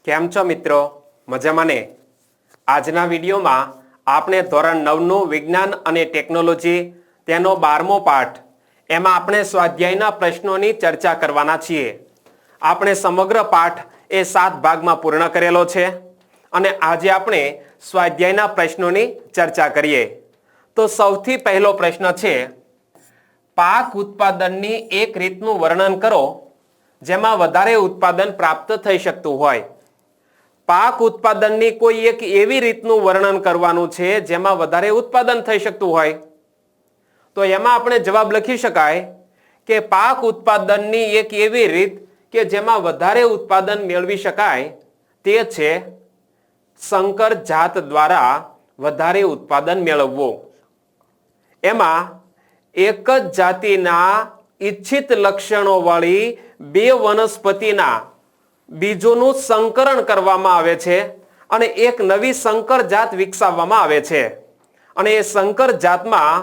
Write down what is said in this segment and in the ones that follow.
કેમ છો મિત્રો? મજામાં ને? આજના વિડીયોમાં આપણે ધોરણ 9 નું વિજ્ઞાન અને ટેકનોલોજી તેનો 12મો પાઠ એમાં આપણે સ્વાધ્યાયના પ્રશ્નોની ચર્ચા કરવાના છીએ. આપણે સમગ્ર પાઠ એ 7 ભાગમાં પૂર્ણ કરેલો છે અને આજે આપણે સ્વાધ્યાયના પ્રશ્નોની ચર્ચા કરીએ. તો સૌથી પહેલો પ્રશ્ન છે, પાક ઉત્પાદનની એક રીતનું વર્ણન કરો જેમાં વધારે ઉત્પાદન પ્રાપ્ત થઈ શકતું હોય. પાક ઉત્પાદનની કોઈ એક એવી રીતનું વર્ણન કરવાનું છે જેમાં વધારે ઉત્પાદન થઈ શકતું હોય. તો એમાં આપણે જવાબ લખી શકાય કે પાક ઉત્પાદનની એક એવી રીત કે જેમાં વધારે ઉત્પાદન મેળવી શકાય તે છે સંકર જાત દ્વારા વધારે ઉત્પાદન મેળવવું. એમાં એક જ જાતિના ઈચ્છિત લક્ષણો વાળી બે વનસ્પતિના બીજોનું સંકરણ કરવામાં આવે છે અને એક નવી સંકર જાત વિકસાવવામાં આવે છે. અને એ સંકર જાતમાં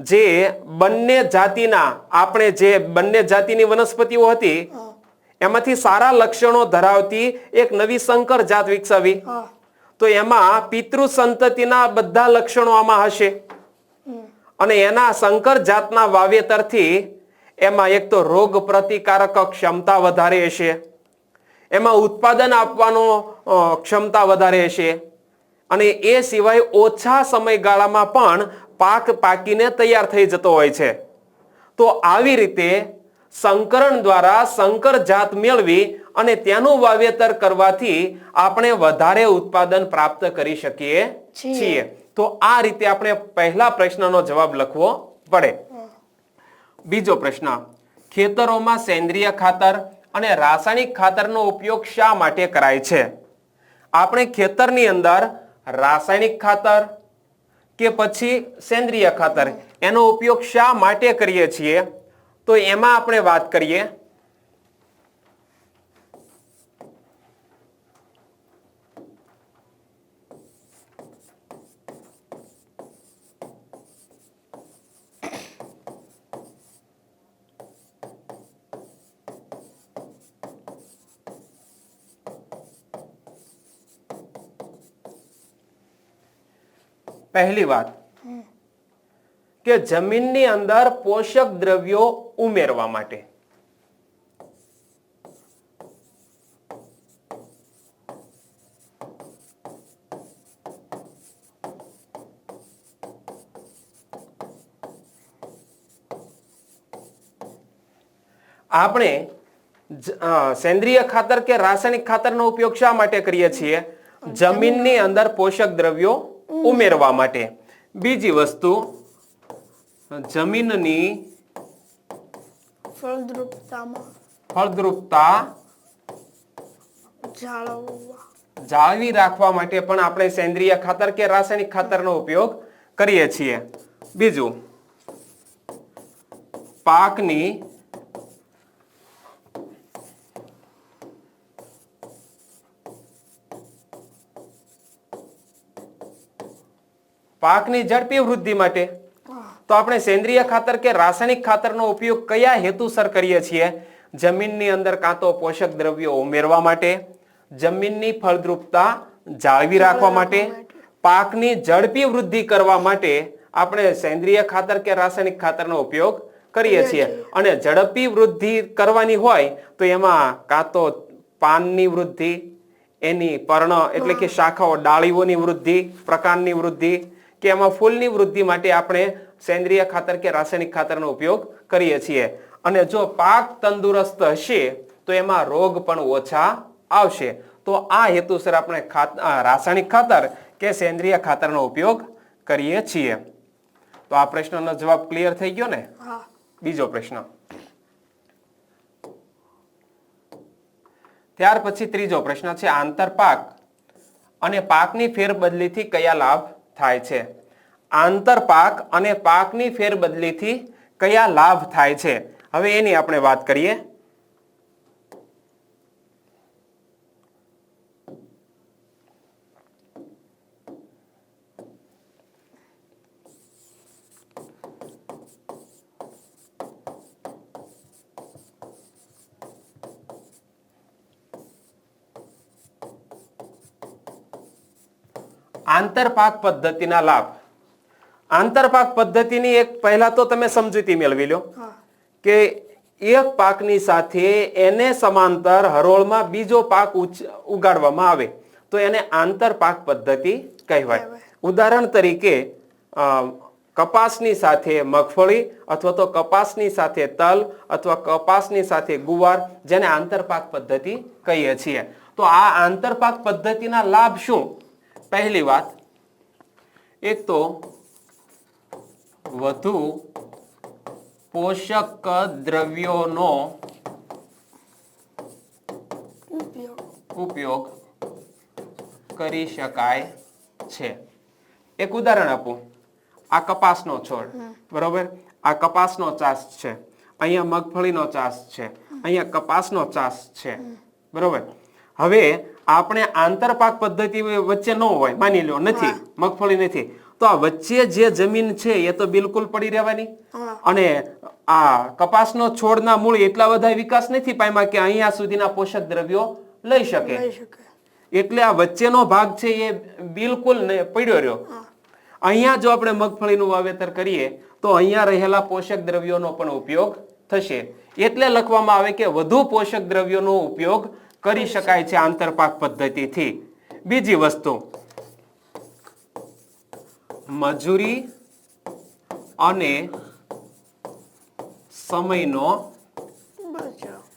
જે બંને જાતિની વનસ્પતિઓ હતી એમાંથી સારા લક્ષણો ધરાવતી એક નવી સંકર જાત વિકસાવી. તો એમાં પિતૃ સંતતિના બધા લક્ષણો આમાં હશે અને એના સંકર જાતના વાવેતરથી એમાં એક તો રોગ પ્રતિકારક ક્ષમતા વધારે હશે, એમાં ઉત્પાદન આપવાનો ક્ષમતા વધારે હશે અને એ સિવાય ઓછા સમયગાળામાં પણ પાક પાકીને તૈયાર થઈ જતો હોય છે. તો આવી રીતે સંકરણ દ્વારા સંકર જાત મેળવી અને તેનું વાવેતર કરવાથી આપણે વધારે ઉત્પાદન પ્રાપ્ત કરી શકીએ છીએ. તો આ રીતે આપણે પહેલા પ્રશ્નનો જવાબ લખવો પડે. બીજો પ્રશ્ન, ખેતરોમાં સેન્દ્રિય ખાતર અને રાસાયણિક ખાતરનો ઉપયોગ શા માટે કરાય છે? આપણે ખેતરની અંદર રાસાયણિક ખાતર કે પછી સેન્દ્રિય ખાતર એનો ઉપયોગ શા માટે કરીએ છીએ? તો એમાં આપણે વાત કરીએ પહેલી વાત કે જમીનની અંદર પોષક દ્રવ્યો ઉમેરવા માટે. આપણે સેન્દ્રિય ખાતર કે રાસાયણિક ખાતરનો ઉપયોગ શા માટે કરીએ છીએ? જમીનની અંદર પોષક દ્રવ્યો ઉમેરવા માટે. બીજી વસ્તુ, જમીનની ફળદ્રુપતા જાળવી રાખવા માટે પણ આપણે સેન્દ્રિય ખાતર કે રાસાયણિક ખાતરનો ઉપયોગ કરીએ છીએ. બીજું, પાકની ઝડપી વૃદ્ધિ માટે. તો આપણે સેન્દ્રિય ખાતર કે રાસાયણિક ખાતરનો ઉપયોગ કયા હેતુસર કરીએ છીએ? જમીનની અંદર કાં તો પોષક દ્રવ્યો ઉમેરવા માટે, જમીનની ફળદ્રુપતા જાળવી રાખવા માટે, પાકની ઝડપી વૃદ્ધિ કરવા માટે આપણે સેન્દ્રિય ખાતર કે રાસાયણિક ખાતરનો ઉપયોગ કરીએ છીએ. અને ઝડપી વૃદ્ધિ કરવાની હોય તો એમાં કાં તો પાનની વૃદ્ધિ, એની પર્ણ એટલે કે શાખાઓ ડાળીઓની વૃદ્ધિ, પ્રકાંડની વૃદ્ધિ કે એમાં ફૂલની વૃદ્ધિ માટે આપણે સેન્દ્રિય ખાતર કે રાસાયણિક ખાતરનો ઉપયોગ કરીએ છીએ. અને જો પાક તંદુરસ્ત હશે તો એમાં રોગ પણ ઓછા આવશે. તો આ હેતુસર આપણે રાસાયણિક ખાતર કે સેન્દ્રિય ખાતરનો ઉપયોગ કરીએ છીએ. તો આ પ્રશ્નનો જવાબ ક્લિયર થઈ ગયો ને? બીજો પ્રશ્ન. ત્યાર પછી ત્રીજો પ્રશ્ન છે, આંતરપાક અને પાકની ફેરબદલીથી કયા લાભ થાય છે? આંતરપાક અને પાકની ફેરબદલીથી કયા લાભ થાય છે? હવે એની આપણે વાત કરીએ. આંતરપાક પદ્ધતિના લાભ. આંતરપાક પદ્ધતિની એક પહેલા તો તમે સમજૂતી મેળવી લો કે એક પાકની સાથે એને સમાંતર હરોળમાં બીજો પાક ઉગાડવામાં આવે તો એને આંતરપાક પદ્ધતિ કહેવાય. ઉદાહરણ તરીકે કપાસની સાથે મગફળી અથવા તો કપાસની સાથે તલ અથવા કપાસની સાથે ગુવાર, જેને આંતરપાક પદ્ધતિ કહીએ છીએ. તો આ આંતરપાક પદ્ધતિના લાભ શું? પહેલી વાત, એક તો વધુ પોષક દ્રવ્યોનો ઉપયોગ કરી શકાય છે. એક ઉદાહરણ આપું. આ કપાસનો છોડ, બરોબર, આ કપાસનો ચાસ છે, અહીંયા મગફળીનો ચાસ છે, અહીંયા કપાસનો ચાસ છે, બરોબર. હવે આપણે આંતરપાક પદ્ધતિ વચ્ચે ન હોય, માની લો નથી, મગફળી નથી, તો આ વચ્ચે જે જમીન છે એ તો બિલકુલ પડી રહેવાની. અને આ કપાસનો છોડના મૂળ એટલા બધા વિકાસ નથી પામ્યા કે અહીંયા સુધીના પોષક દ્રવ્યો લઈ શકે. એટલે આ વચ્ચેનો ભાગ છે એ બિલકુલ પડ્યો રહ્યો. અહીંયા જો આપણે મગફળીનું વાવેતર કરીએ તો અહીંયા રહેલા પોષક દ્રવ્યોનો પણ ઉપયોગ થશે. એટલે લખવામાં આવે કે વધુ પોષક દ્રવ્યોનો ઉપયોગ કરી શકાય છે આંતરપાક પદ્ધતિથી. બીજી વસ્તુ, મજૂરી અને સમયનો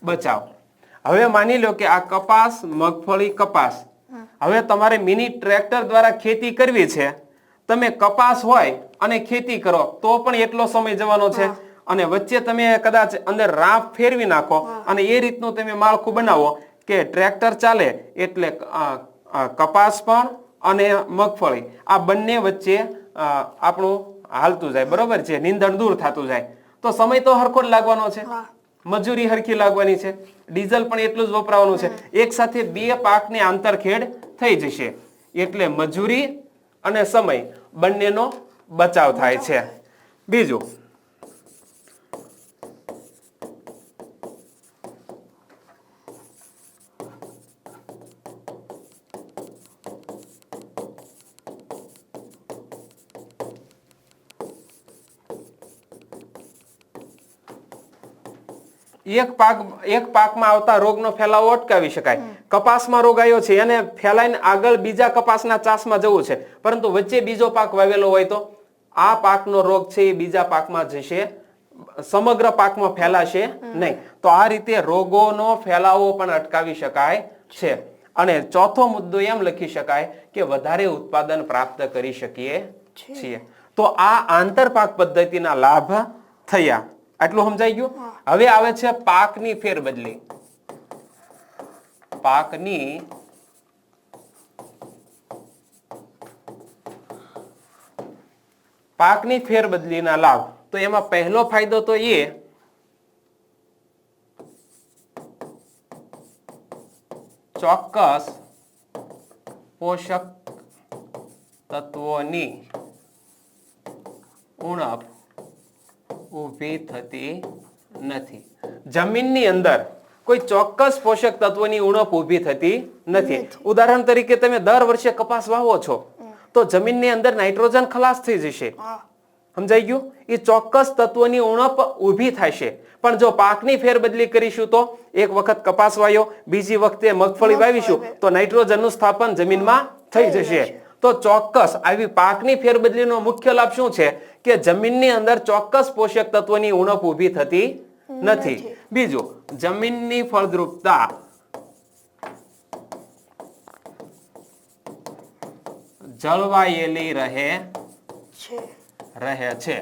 બચાવ. હવે માની લો કે આ કપાસ, મગફળી, કપાસ, હવે તમારે મિની ટ્રેક્ટર દ્વારા ખેતી કરવી છે. તમે કપાસ હોય અને ખેતી કરો તો પણ એટલો સમય જવાનો છે, અને વચ્ચે તમે કદાચ અંદર રાફ ફેરવી નાખો અને એ રીતનું તમે માળખું બનાવો કે ટ્રેક્ટર ચાલે એટલે કપાસ પણ અને મગફળી આ બંને વચ્ચે આપણું હાલતું જાય, બરોબર છે, નીંદણ દૂર થતું જાય, તો સમય તો હરખો જ લાગવાનો છે, મજૂરી હરખી લાગવાની છે, ડીઝલ પણ એટલું જ વપરાવાનું છે. એક સાથે બે પાકની આંતરખેડ થઈ જશે એટલે મજૂરી અને સમય બંનેનો બચાવ થાય છે. બીજું, એક પાકમાં આવતા રોગનો ફેલાવો અટકાવી શકાય. કપાસમાં રોગ આવ્યો છે, એને ફેલાઈને આગળ બીજા કપાસના ચાસમાં જવું છે, પરંતુ વચ્ચે બીજો પાક વાવેલો હોય તો આ પાકનો રોગ છે એ બીજા પાકમાં જશે, સમગ્ર પાકમાં ફેલાશે નહીં. તો આ રીતે રોગોનો ફેલાવો પણ અટકાવી શકાય છે. અને ચોથો મુદ્દો એમ લખી શકાય કે વધારે ઉત્પાદન પ્રાપ્ત કરી શકીએ છીએ. તો આ આંતરપાક પદ્ધતિના લાભ થયા. આટલું સમજાઈ ગયું? હવે આવે છે પાકની ફેરબદલી. પાકની ફેરબદલીના લાભ. તો એમાં પહેલો ફાયદો તો એ ચોક્કસ પોષક તત્વોની ઉણપ ઊભી થતી નથી. જમીનની અંદર કોઈ ચોક્કસ પોષક તત્વોની ઉણપ ઊભી થતી નથી. ઉદાહરણ તરીકે તમે દર વર્ષે કપાસ વાવો છો તો જમીનની અંદર નાઇટ્રોજન ખલાસ થઈ જશે. સમજાઈ ગયું? એ ચોક્કસ તત્વોની ઉણપ ઊભી થશે. પણ જો પાકની ફેરબદલી કરીશું તો એક વખત કપાસ વાયો, બીજી વખતે મગફળી વાવીશું તો નાઇટ્રોજનનું સ્થાપન જમીનમાં થઈ જશે. તો ચોક્કસ આવી પાકની ફેરબદલીનો મુખ્ય લાભ શું છે કે જમીનની અંદર ચોક્કસ પોષક તત્વોની ઉણપ ઊભી થતી નથી. બીજું, જમીનની ફળદ્રુપતા જળવાયેલી રહે છે.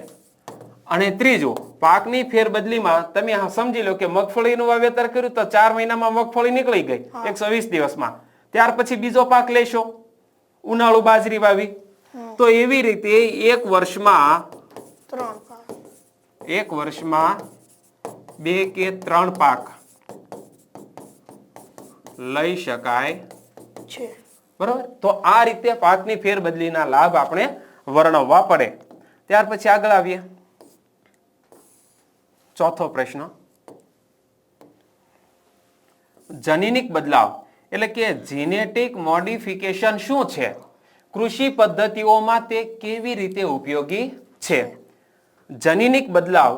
અને ત્રીજું, પાકની ફેરબદલીમાં તમે સમજી લો કે મગફળીનું વાવેતર કર્યું તો 4 મહિનામાં મગફળી નીકળી ગઈ 120 દિવસમાં. ત્યાર પછી બીજો પાક લેશો, ઉનાળુ બાજરી વાવી, તો એવી રીતે એક વર્ષમાં 2 કે 3 પાક લઈ શકાય છે. બરોબર? તો આ રીતે પાકની ફેરબદલીના લાભ આપણે વર્ણવવા પડે. ત્યાર પછી આગળ આવીએ. ચોથો પ્રશ્ન, જનીનિક બદલાવ એટલે કે જીનેટિક મોડિફિકેશન શું છે? કૃષિ પદ્ધતિઓમાં તે કેવી રીતે ઉપયોગી છે? જનીનિક બદલાવ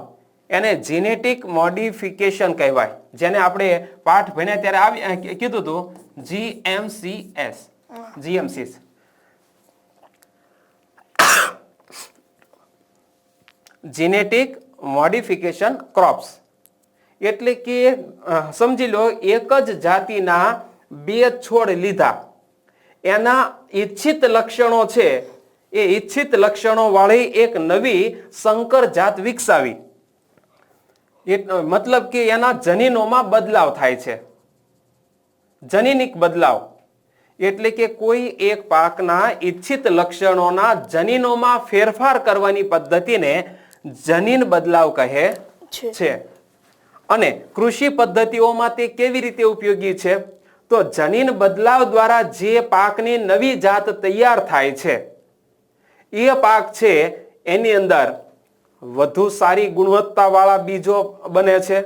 એને જીનેટિક મોડિફિકેશન કહેવાય, જેને આપણે પાઠ ભણ્યા ત્યારે કીધું હતું જીએમસીસ. જીનેટિક મોડિફિકેશન ક્રોપ્સ એટલે કે સમજી લો એક જ જાતિના બે છોડ લીધા, એના ઈચ્છિત લક્ષણો છે, એ ઈચ્છિત લક્ષણો વાળી એક નવી સંકર જાત વિકસાવી. મતલબ કે એના જનીનોમાં બદલાવ થાય છે. જનીનિક બદલાવ એટલે કે કોઈ એક પાકના ઈચ્છિત લક્ષણોના જનીનોમાં ફેરફાર કરવાની પદ્ધતિને જનીન બદલાવ કહે છે. અને કૃષિ પદ્ધતિઓમાં તે કેવી રીતે ઉપયોગી છે? તો જનીન બદલાવ દ્વારા જે પાકની નવી જાત તૈયાર થાય છે, એ પાક છે એની અંદર વધુ સારી ગુણવત્તા વાળા બીજો બને છે,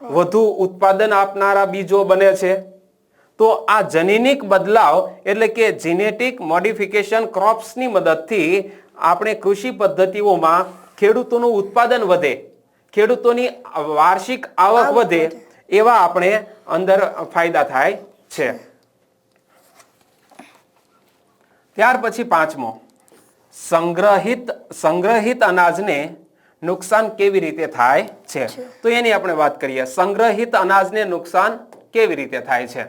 વધુ ઉત્પાદન આપનારા બીજો બને છે. તો આ જનીનિક બદલાવ એટલે કે જીનેટિક મોડિફિકેશન ક્રોપ્સની મદદથી આપણે કૃષિ પદ્ધતિઓમાં ખેડૂતોનું ઉત્પાદન વધે, ખેડૂતોની વાર્ષિક આવક વધે, એવા આપણે અંદર ફાયદા થાય છે. ત્યાર પછી પાંચમો, સંગ્રહિત અનાજને નુકસાન કેવી રીતે થાય છે? તો એની આપણે વાત કરીએ. સંગ્રહિત અનાજને નુકસાન કેવી રીતે થાય છે?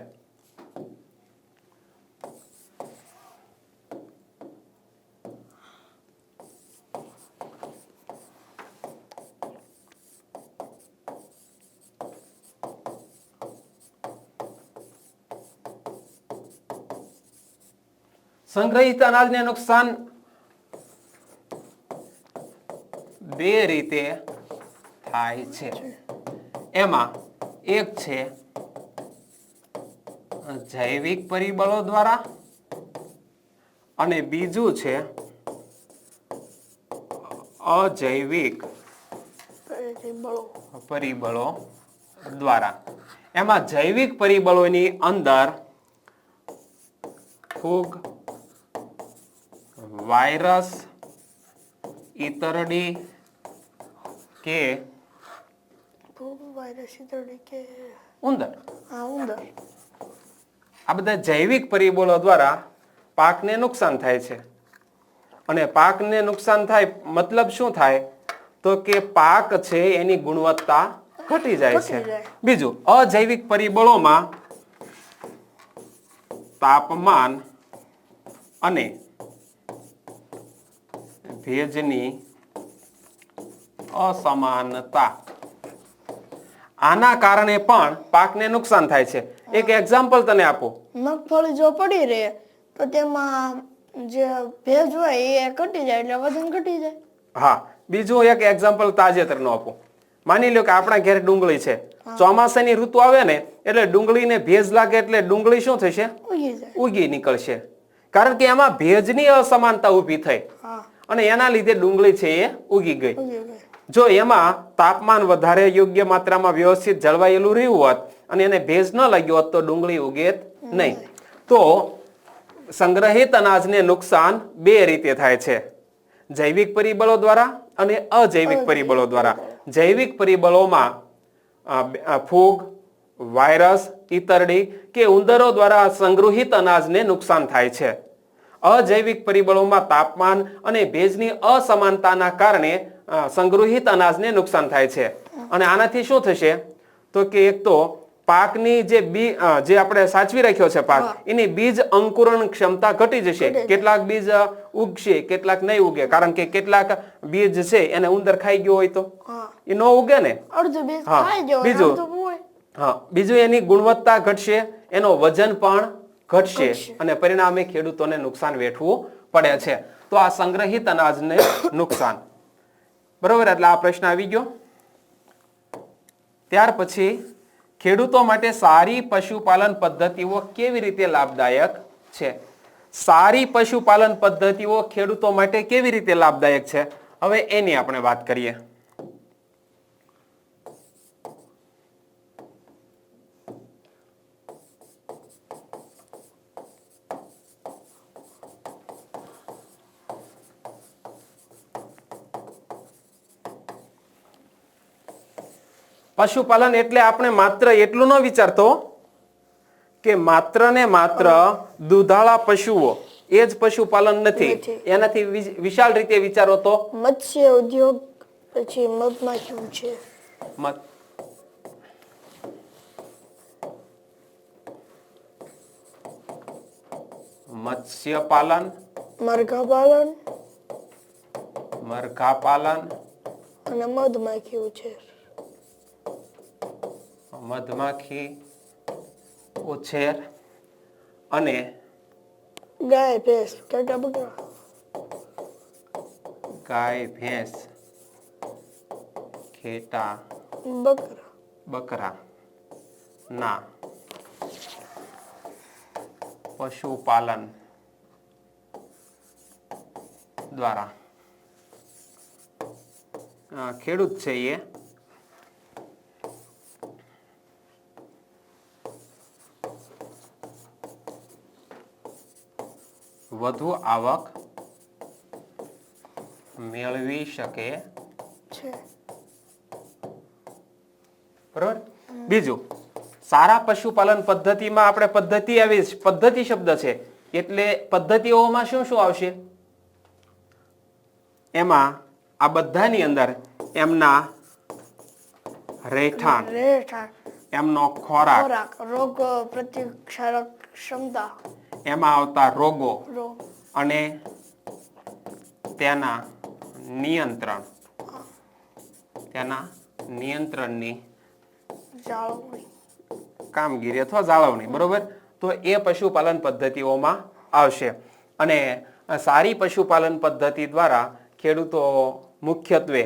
સંગ્રહિત અનાજને નુકસાન બે રીતે થાય છે. એમાં એક છે જૈવિક પરિબળો દ્વારા અને બીજું છે અજૈવિક પરિબળો દ્વારા. એમાં જૈવિક પરિબળોની અંદર ફૂગ, વાયરસ, ઈતરડી કે ઉંદર, આ બધા જૈવિક પરિબળો દ્વારા પાકને નુકસાન થાય છે. અને પાકને નુકસાન થાય મતલબ શું થાય? તો કે પાક છે એની ગુણવત્તા ઘટી જાય છે. બીજું અજૈવિક પરિબળોમાં તાપમાન અને ભેજની અસમાનતા, આના કારણે પણ પાકને નુકસાન થાય છે. એક એક્ઝામ્પલ તને આપું. મગફળી જો પડી રહે તો તેમાં જે ભેજ હોય એ ઘટી જાય એટલે વજન ઘટી જાય. હા, બીજું એક એક્ઝામ્પલ તાજેતરનું આપું. માની લો કે આપણા ઘરે ડુંગળી છે, ચોમાસાની ઋતુ આવે ને એટલે ડુંગળીને ભેજ લાગે એટલે ડુંગળી શું થશે? ઉગી નીકળશે. કારણ કે એમાં ભેજની અસમાનતા ઊભી થઈ અને એના લીધે ડુંગળી છે એ ઉગી ગઈ. જો એમાં તાપમાન વધારે યોગ્ય માત્રામાં વ્યવસ્થિત જળવાયેલું રહ્યું હોત અને એને ભેજ ન લાગ્યો હોત તો ડુંગળી ઉગે નહીં. તો સંગ્રહિત અનાજને નુકસાન બે રીતે થાય છે, જૈવિક પરિબળો દ્વારા અને અજૈવિક પરિબળો દ્વારા. જૈવિક પરિબળોમાં ફૂગ, વાયરસ, ઈતરડી કે ઉંદરો દ્વારા સંગ્રહિત અનાજને નુકસાન થાય છે. અજૈવિક પરિબળોમાં તાપમાન અને ભેજની અસમાનતાના કારણે સંગ્રહિત અનાજને નુકસાન થાય છે. અને આનાથી શું થશે? તો કે એક તો પાકની જે આપણે સાચવી રાખ્યો છે પાક, એની બીજ અંકુરણ ક્ષમતા ઘટી જશે. કેટલાક બીજ ઉગશે, કેટલાક નહીં ઉગે. કારણ કે કેટલાક બીજ છે એને ઉંદર ખાઈ ગયો હોય તો એ ન ઉગે ને. બીજું એની ગુણવત્તા ઘટશે, એનો વજન પણ ઘટશે અને પરિણામે ખેડૂતોને નુકસાન વેઠવું પડે છે. તો આ સંગ્રહિત અનાજને નુકસાન. બરોબર, એટલે આ પ્રશ્ન આવી ગયો. ત્યાર પછી ખેડૂતો માટે સારી પશુપાલન પદ્ધતિઓ કેવી રીતે લાભદાયક છે? સારી પશુપાલન પદ્ધતિઓ ખેડૂતો માટે કેવી રીતે લાભદાયક છે? હવે એની આપણે વાત કરીએ. પશુપાલન એટલે આપણે માત્ર એટલું ન વિચારતો કે માત્ર ને માત્ર દૂધાળા પશુઓ એ જ પશુપાલન નથી. એનાથી વિશાળ રીતે વિચારો તો મત્સ્ય ઉદ્યોગ, પછી મધમાખી ઉછેર, મત્સ્ય પાલન, મરઘા પાલન અને મધમાખી ઉછેર. મધમાખી ઉછેર અને ગાય ભેંસ ઘેટા બકરા. ગાય ભેંસ ઘેટા બકરા ના પશુપાલન દ્વારા ખેડૂત છે એ વધુ આવક મેળવી શકે છે. બરોબર. બીજું, સારા પશુપાલન પદ્ધતિમાં આપણે પદ્ધતિ આવી પદ્ધતિ શબ્દ છે એટલે પદ્ધતિઓમાં શું શું આવશે? એમાં આ બધાની અંદર એમના રહેઠાણ, એમનો ખોરાક, રોગ પ્રતિકારક ક્ષમતા, એમાં આવતા રોગો અને તેના નિયંત્રણની કામગીરી અથવા જાળવણી. બરોબર. તો એ પશુપાલન પદ્ધતિઓમાં આવશે. અને સારી પશુપાલન પદ્ધતિ દ્વારા ખેડૂતો મુખ્યત્વે,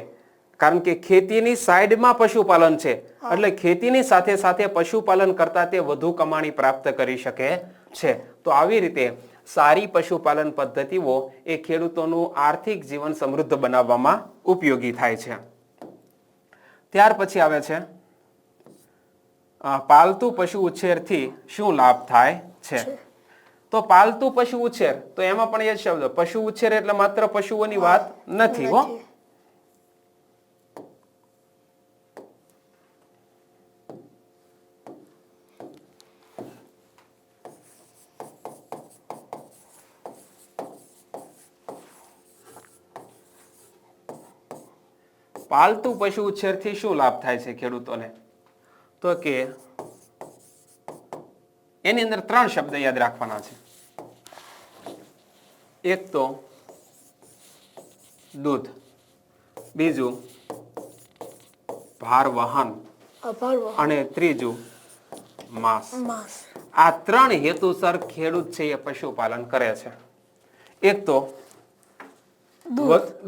કારણ કે ખેતીની સાઈડમાં પશુપાલન છે એટલે ખેતીની સાથે સાથે પશુપાલન કરતા તે વધુ કમાણી પ્રાપ્ત કરી શકે છે. તો આવી રીતે સારી પશુપાલન પદ્ધતિઓ એ ખેડૂતોનું આર્થિક જીવન સમૃદ્ધ બનાવવામાં ઉપયોગી થાય છે. ત્યાર પછી આવે છે પાલતુ પશુ ઉછેરથી શું લાભ થાય છે? તો પાલતુ પશુ ઉછેર, તો એમાં પણ એ શબ્દ પશુ ઉછેર એટલે માત્ર પશુઓની વાત નથી હો. પાલતુ પશુ ઉછેરથી શું લાભ થાય છે ખેડૂતોને? તો કે એની અંદર 3 શબ્દ યાદ રાખવાના છે. એક તો દૂધ, બીજું ભાર વહન અને ત્રીજું માંસ. આ 3 હેતુસર ખેડૂત છે એ પશુપાલન કરે છે. એક તો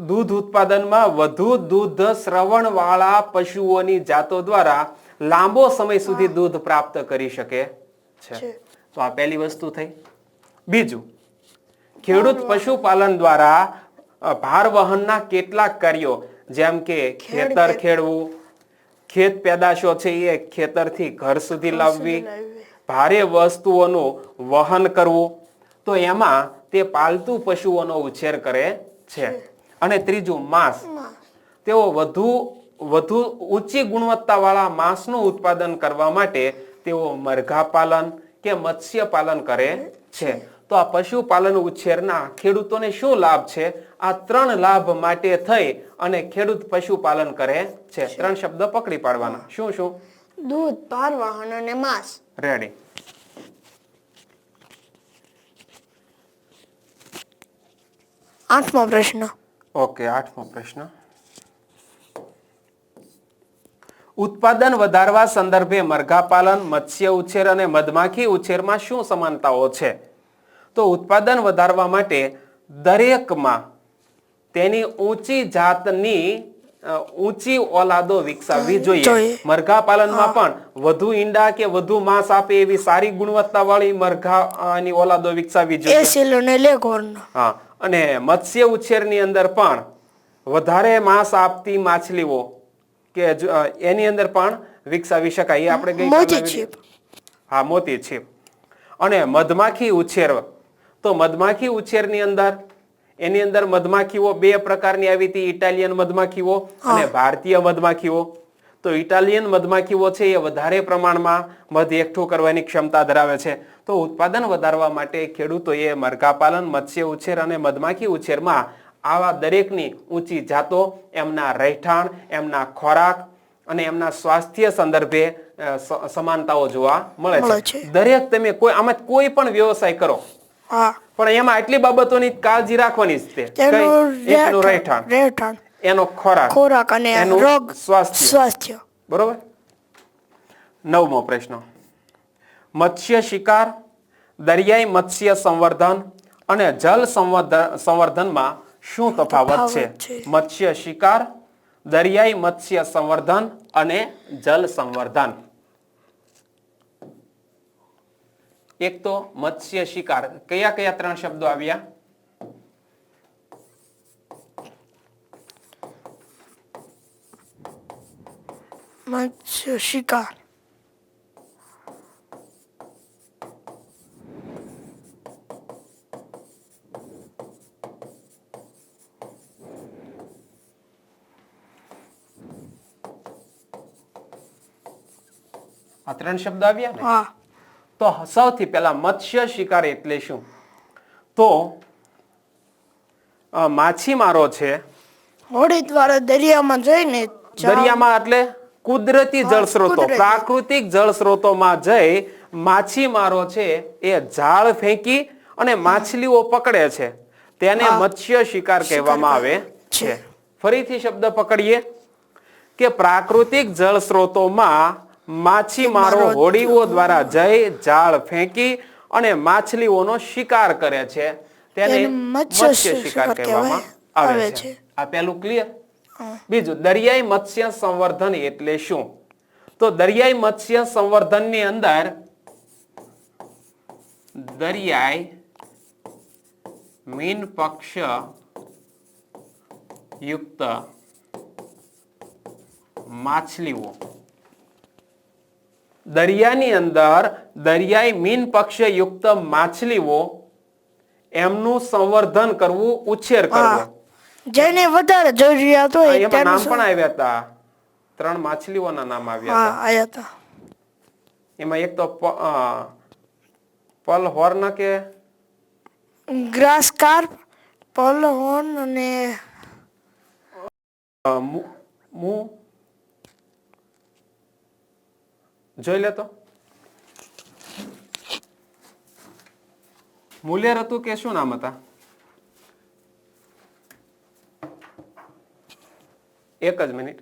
દૂધ ઉત્પાદનમાં વધુ દૂધ શ્રવણ વાળા પશુઓની જાતો દ્વારા લાંબો સમય સુધી દૂધ પ્રાપ્ત કરી શકે છે. તો આ પહેલી વસ્તુ થઈ. બીજું, ખેડૂત પશુપાલન દ્વારા ભાર વહનના કેટલાક કાર્યો જેમ કે ખેતર ખેડવું, ખેત પેદાશો છે એ ખેતરથી ઘર સુધી લાવવી, ભારે વસ્તુઓનું વહન કરવું, તો એમાં તે પાલતુ પશુઓનો ઉછેર કરે છે. અને ત્રીજું માંસ, તેઓ વધુ ઊંચી ગુણવત્તા વાળા માંસનું ઉત્પાદન કરવા માટે તેઓ મરઘા પાલન કે મત્સ્ય પાલન કરે છે. તો આ પશુપાલન ઉછેરના ખેડૂતોને શું લાભ છે? આ 3 લાભ માટે થઈ અને ખેડૂત પશુપાલન કરે છે. 3 શબ્દ પકડી પાડવાના. શું શું? દૂધ, ભાર વહન અને માંસ. રેડી. આઠમો પ્રશ્ન. ઓકે, 8મો પ્રશ્ન. ઉત્પાદન વધારવા સંદર્ભે મરઘા પાલન, મત્સ્ય ઉછેર અને મધમાખી ઉછેરમાં શું સમાનતાઓ છે? તો ઉત્પાદન વધારવા માટે દરેકમાં તેની ઊંચી જાતની ઊંચી ઓલાદો વિકસાવવી જોઈએ. મરઘા પાલનમાં પણ વધુ ઈંડા કે વધુ માંસ આપે એવી સારી ગુણવત્તા વાળી મરઘાની ઓલાદો વિકસાવવી જોઈએ. હા. અને મત્સ્ય ઉછેરની અંદર પણ વધારે માંસ આપતી માછલીઓ કે એની અંદર પણ વિકસાવી શકાય. એ આપણે મોતી છીપ. અને મધમાખી ઉછેર, તો મધમાખી ઉછેરની અંદર એની અંદર મધમાખીઓ 2 પ્રકારની આવી હતી, ઇટાલિયન મધમાખીઓ અને ભારતીય મધમાખીઓ. તો તો ઇટાલિયન મધમાખીઓ છે એ વધારે પ્રમાણમાં મધ એકઠું કરવાની ક્ષમતા ધરાવે છે. તો ઉત્પાદન વધારવા માટે ખેડૂતોએ મરઘા પાલન, મત્સ્ય ઉછેર અને મધમાખી ઉછેરમાં આવા દરેકની ઊંચી જાતો, એમના રહેઠાણ, એમના ખોરાક અને એમના સ્વાસ્થ્ય સંદર્ભે સમાનતાઓ જોવા મળે છે. દરેક તમે આમાં કોઈ પણ વ્યવસાય કરો પણ એમાં આટલી બાબતોની કાળજી રાખવાની જ છે. એનું રહેઠાણ, એનો ખોરાક અને એનું સ્વાસ્થ્ય. બરોબર. 9મો પ્રશ્ન. મત્સ્ય શિકાર, દરિયાઈ મત્સ્ય સંવર્ધન અને જળ સંવર્ધનમાં શું તફાવત છે? મત્સ્ય શિકાર, દરિયાઈ મત્સ્ય સંવર્ધન અને જળ સંવર્ધન. એક તો મત્સ્ય શિકાર. કયા કયા 3 શબ્દો આવ્યા? મત્સ્ય શિકાર, આ 3 શબ્દ આવ્યા ને? તો સૌથી પહેલા મત્સ્ય શિકાર એટલે શું? તો માછીમારો છે હોડી દ્વારા દરિયામાં જઈને, દરિયામાં એટલે કુદરતી જળ સ્ત્રોતો, પ્રાકૃતિક જળ સ્ત્રોતોમાં જઈ માછીમારો છે એ જાળ ફેંકી અને માછલીઓ પકડે છે. તેને મત્સ્ય શિકાર કહેવામાં આવે છે. ફરીથી શબ્દ પકડીએ કે પ્રાકૃતિક જળ સ્ત્રોતોમાં માછીમારો હોડીઓ દ્વારા જઈ જાળ ફેંકી અને માછલીઓનો શિકાર કરે છે. તેને મત્સ્ય શિકાર કહેવામાં આવે છે. આ પહેલું ક્લિયર. બીજું, દરિયાઈ મત્સ્ય સંવર્ધન એટલે શું? તો દરિયાઈ મત્સ્ય સંવર્ધનની અંદર દરિયાઈ મીન પક્ષ યુક્ત માછલીઓ, દરિયાની અંદર દરિયાઈ મીન પક્ષ યુક્ત માછલીઓ, એમનું સંવર્ધન કરવું, ઉછેર કરવો. જેને વધારે જરૂરિયાત હોય એમાં નામ પણ આવ્યા હતા. 3 માછલીઓના નામ આવ્યા હતા. એમાં એક તો પલ હોર્ન કે ગ્રાસ કાર્પ, પલ હોર્ન અને જોઈ લેતો. મુલેર હતું કે શું નામ હતા? એક જ મિનિટ.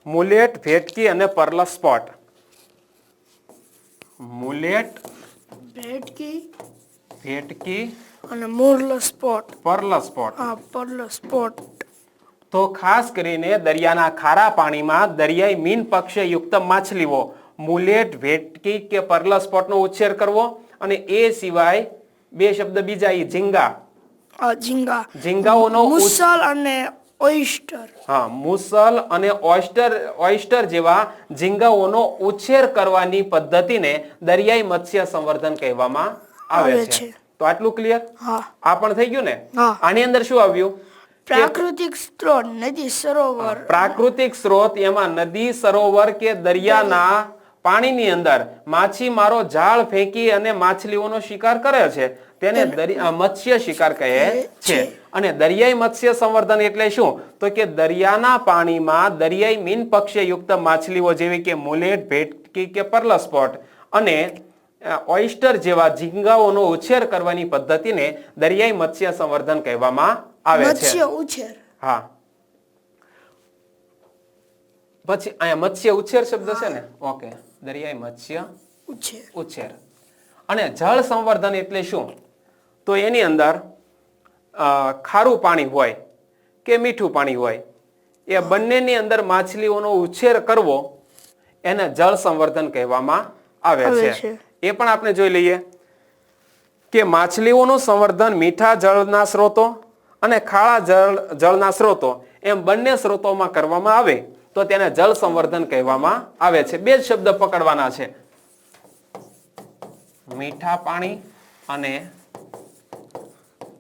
મુલેટ, ભેટકી અને પર્લ સ્પોટ. મુલેટ, ભેટકી અને પર્લ સ્પોટ. Perl spot. તો ખાસ કરીને દરિયાના ખારા પાણીમાં દરિયાઈ મીન પક્ષ યુક્ત માછલીઓ મુલેટ, ભેટકી કે પર્લ સ્પોટ નો ઉછેર કરવો. અને એ સિવાય 2 શબ્દ બીજા, ઝીંગાઓનો મુસલ અને ઓયસ્ટર. મુસલ અને ઓયસ્ટર જેવા ઝીંગાઓનો ઉછેર કરવાની પદ્ધતિને દરિયાઈ મત્સ્ય સંવર્ધન કહેવામાં આવે છે. તો આટલું ક્લિયર? આ પણ થઈ ગયું ને? આની અંદર શું આવ્યું? પ્રાકૃતિક સ્ત્રોત, નદી, સરોવર. પ્રાકૃતિક સ્ત્રોત, એમાં નદી, સરોવર કે દરિયાના પાણીની અંદર માછીમારો જાળ ફેંકી અને માછલીઓનો શિકાર કરે છે. તેને મત્સ્ય શિકાર કહે છે. અને દરિયાઈ મત્સ્ય સંવર્ધન એટલે શું? તો કે દરિયાના પાણીમાં દરિયાઈ મીન પક્ષ યુક્ત માછલીઓ જેવી કે મુલેટ, ભેટકી કે પર્લ સ્પોટ અને ઓયસ્ટર જેવા ઝીંગાઓનો ઉછેર કરવાની પદ્ધતિને દરિયાઈ મત્સ્ય સંવર્ધન કહેવામાં આવે છે. મત્સ્ય ઉછેર. હા. પછી અહીંયા મત્સ્ય ઉછેર શબ્દ છે ને? ઓકે. દરિયાઈ મત્સ્ય ઉછેર. અને જળ સંવર્ધન એટલે શું? તો એની અંદર ખારું પાણી હોય કે મીઠું પાણી હોય, એ બંનેની અંદર માછલીઓનો ઉછેર કરવો એને જળ સંવર્ધન કહેવામાં આવે છે. એ પણ આપણે જોઈ લઈએ કે માછલીઓનું સંવર્ધન મીઠા જળના સ્ત્રોતો અને ખારા જળના સ્ત્રોતો એમ બંને સ્ત્રોતોમાં કરવામાં આવે તો તેને જળ સંવર્ધન કહેવામાં આવે છે. 2 જ શબ્દ પકડવાના છે, મીઠા પાણી અને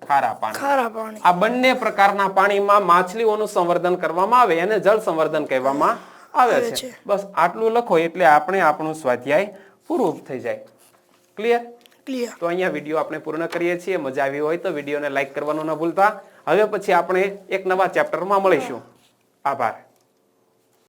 ખારા પાણી. ખારા પાણી. આ બંને પ્રકારના પાણીમાં માછલીઓનું સંવર્ધન કરવામાં આવે અને જળ સંવર્ધન કહેવામાં આવે છે. બસ આટલું લખો એટલે આપણે આપણું સ્વાધ્યાય પૂરું થઈ જાય. ક્લિયર? ક્લિયર. તો અહીંયા વિડીયો આપણે પૂર્ણ કરીએ છીએ. મજા આવી હોય તો વિડીયોને લાઈક કરવાનું ન ભૂલતા. હવે પછી આપણે એક નવા ચેપ્ટરમાં મળીશું. આભાર.